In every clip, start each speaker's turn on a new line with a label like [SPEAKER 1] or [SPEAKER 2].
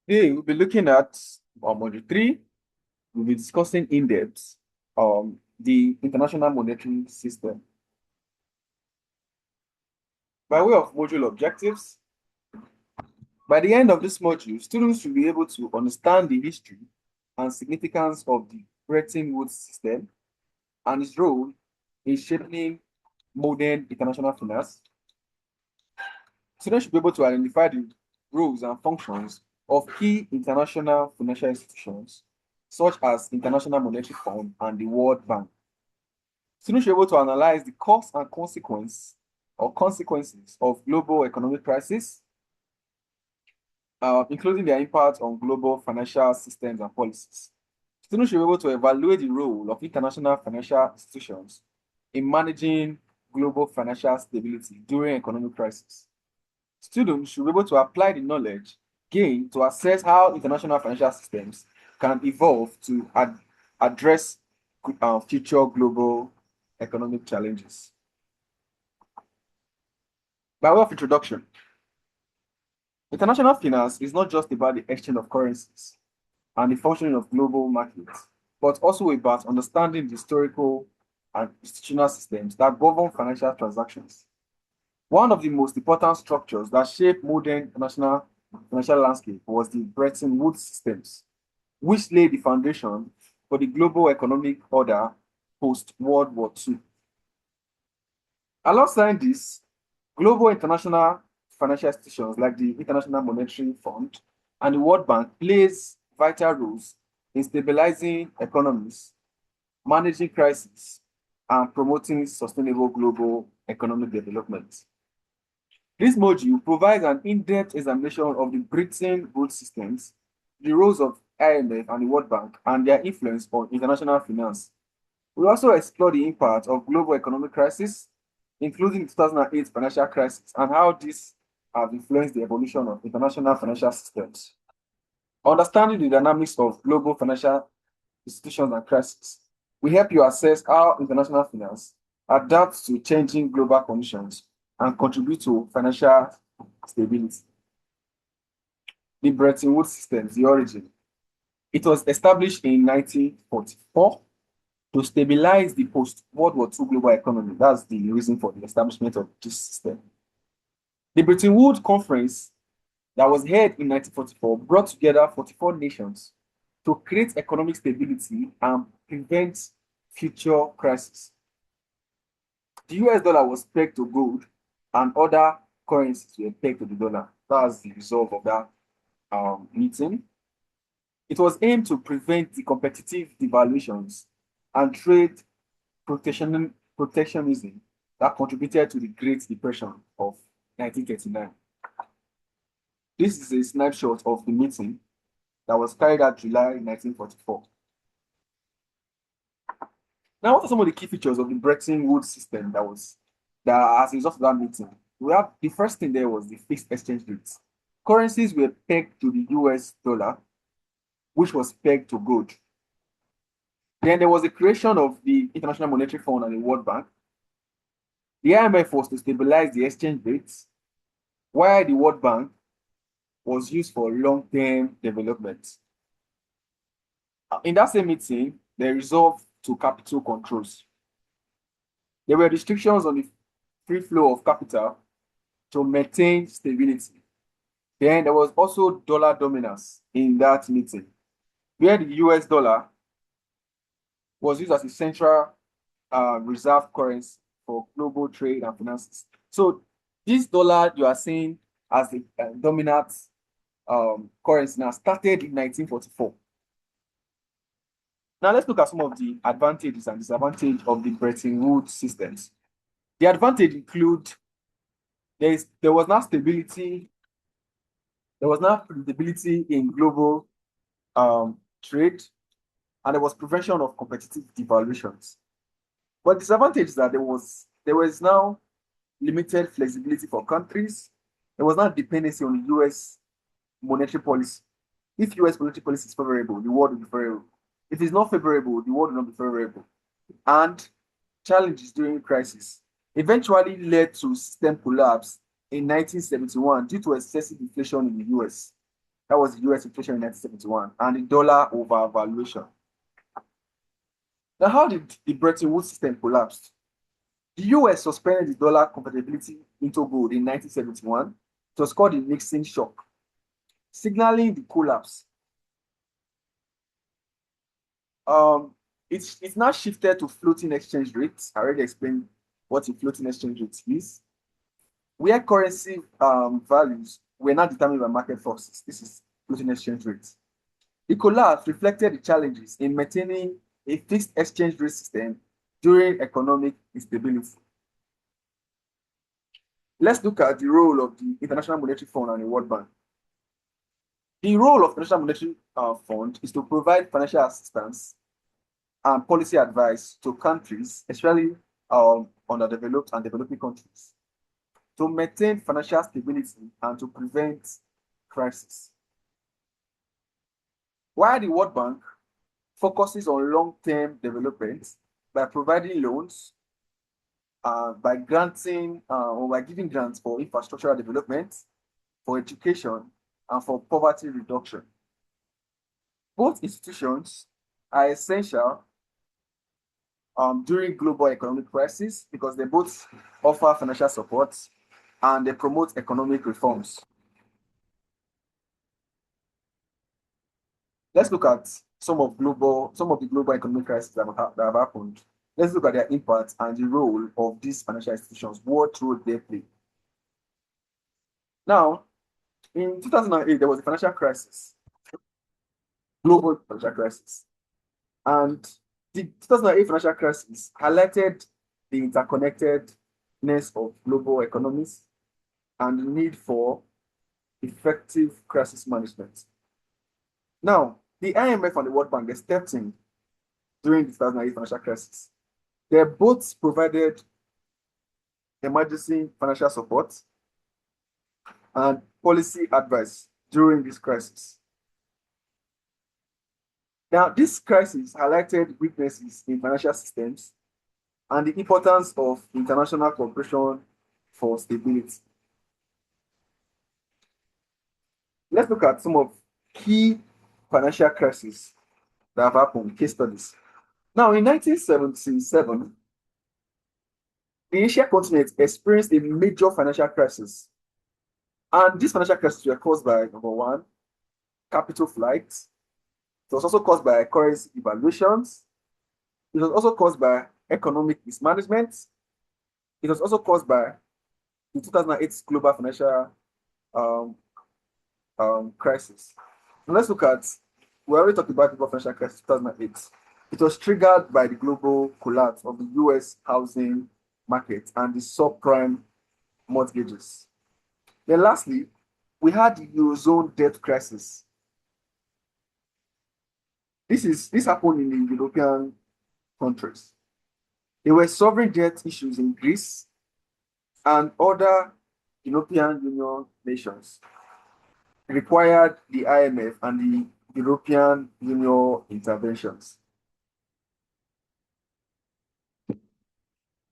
[SPEAKER 1] Today, we'll be looking at module 3. We'll be discussing in depth the international monetary system. By way of module objectives, by the end of this module, students should be able to understand the history and significance of the Bretton Woods system and its role in shaping modern international finance. Students should be able to identify the roles and functions of key international financial institutions, such as International Monetary Fund and the World Bank. Students should be able to analyze the cause and consequences of global economic crisis, including their impact on global financial systems and policies. Students should be able to evaluate the role of international financial institutions in managing global financial stability during economic crisis. Students should be able to apply the knowledge gained to assess how international financial systems can evolve to address future global economic challenges. By way of introduction, international finance is not just about the exchange of currencies and the functioning of global markets, but also about understanding the historical and institutional systems that govern financial transactions. One of the most important structures that shaped modern international financial landscape was the Bretton Woods systems, which laid the foundation for the global economic order post-World War II. Alongside this, global international financial institutions like the International Monetary Fund and the World Bank plays vital roles in stabilizing economies, managing crises, and promoting sustainable global economic development. This module provides an in-depth examination of the Bretton Woods systems, the roles of IMF and the World Bank, and their influence on international finance. We also explore the impact of global economic crisis, including the 2008 financial crisis, and how this have influenced the evolution of international financial systems. Understanding the dynamics of global financial institutions and crises will help you assess how international finance adapts to changing global conditions and contribute to financial stability. The Bretton Woods systems, the origin. It was established in 1944 to stabilize the post-World War II global economy. That's the reason for the establishment of this system. The Bretton Woods Conference that was held in 1944 brought together 44 nations to create economic stability and prevent future crises. The US dollar was pegged to gold and other currencies were pegged to the dollar. That was the result of that meeting. It was aimed to prevent the competitive devaluations and trade protectionism that contributed to the Great Depression of 1939. This is a snapshot of the meeting that was carried out July 1944. Now, what are some of the key features of the Bretton Woods system that as a result of that meeting? We have the first thing there was the fixed exchange rates. Currencies were pegged to the US dollar, which was pegged to gold. Then there was the creation of the International Monetary Fund and the World Bank. The IMF was to stabilize the exchange rates, while the World Bank was used for long-term development. In that same meeting, they resolved to capital controls. There were restrictions on the free flow of capital to maintain stability. Then there was also dollar dominance in that meeting, where the US dollar was used as a central reserve currency for global trade and finances. So this dollar you are seeing as the dominant currency now started in 1944. Now let's look at some of the advantages and disadvantages of the Bretton Woods systems. The advantage include there was now stability, there was now predictability in global trade, and there was prevention of competitive devaluations. But disadvantage is that there was now limited flexibility for countries. There was not dependency on the US monetary policy. If US monetary policy is favorable, the world will be favorable. If it's not favorable, the world will not be favorable. And challenges during crisis eventually led to system collapse in 1971 due to excessive inflation in the US. That was the US inflation in 1971, and the dollar overvaluation. Now, how did the Bretton Woods system collapse? The US suspended the dollar convertibility into gold in 1971. It was called the Nixon shock, signaling the collapse. Um, it's now shifted to floating exchange rates. I already explained what a floating exchange rate is, where currency values were not determined by market forces. This is floating exchange rates. The collapse reflected the challenges in maintaining a fixed exchange rate system during economic instability. Let's look at the role of the International Monetary Fund and the World Bank. The role of the International Monetary Fund is to provide financial assistance and policy advice to countries, especially underdeveloped and developing countries, to maintain financial stability and to prevent crisis. While the World Bank focuses on long-term development by providing loans, by granting or by giving grants for infrastructural development, for education, and for poverty reduction. Both institutions are essential during global economic crisis because they both offer financial support and they promote economic reforms. Let's look at some of the global economic crises that have happened. Let's look at their impact and the role of these financial institutions, what role they play. Now, in 2008, there was a financial crisis, global financial crisis. And the 2008 financial crisis highlighted the interconnectedness of global economies and the need for effective crisis management. Now, the IMF and the World Bank, they stepped in during the 2008 financial crisis. They both provided emergency financial support and policy advice during this crisis. Now, this crisis highlighted weaknesses in financial systems and the importance of international cooperation for stability. Let's look at some of key financial crises that have happened, case studies. Now, in 1977, the Asian continent experienced a major financial crisis. And these financial crises were caused by, number one, capital flight. It was also caused by currency devaluations. It was also caused by economic mismanagement. It was also caused by the 2008 global financial crisis. Now let's look at, we already talked about the global financial crisis 2008. It was triggered by the global collapse of the US housing market and the subprime mortgages. Then lastly, we had the Eurozone debt crisis. This happened in the European countries. There were sovereign debt issues in Greece and other European Union nations required the IMF and the European Union interventions.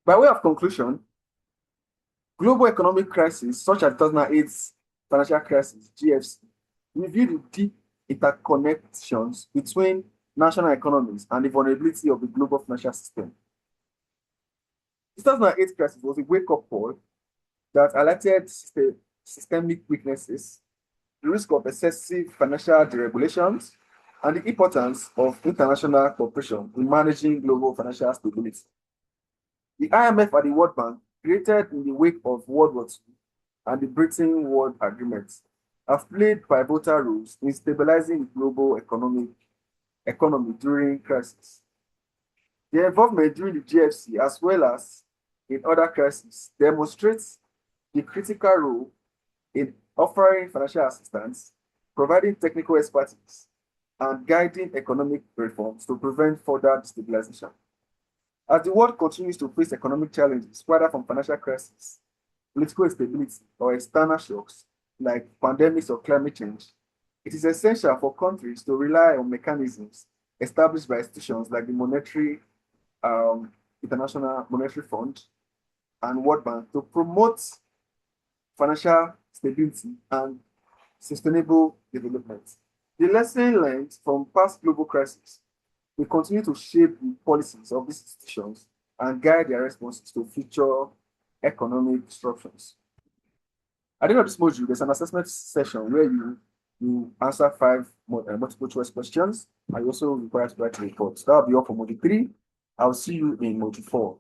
[SPEAKER 1] By way of conclusion, global economic crisis, such as 2008 financial crisis, GFC, revealed the deep interconnections between national economies and the vulnerability of the global financial system. The 2008 crisis was a wake-up call that highlighted systemic weaknesses, the risk of excessive financial deregulations, and the importance of international cooperation in managing global financial stability. The IMF and the World Bank, created in the wake of World War II and the Bretton Woods Agreement, have played pivotal roles in stabilizing the global economy during crisis. Their involvement during the GFC, as well as in other crises, demonstrates the critical role in offering financial assistance, providing technical expertise, and guiding economic reforms to prevent further destabilization. As the world continues to face economic challenges, whether from financial crisis, political instability, or external shocks like pandemics or climate change, it is essential for countries to rely on mechanisms established by institutions like the International Monetary Fund and World Bank to promote financial stability and sustainable development. The lesson learned from past global crises will continue to shape the policies of these institutions and guide their responses to future economic disruptions. At the end of this module, there's an assessment session where you answer five multiple choice questions, and you also required to write a report. So that'll be all for module 3. I'll see you in module 4.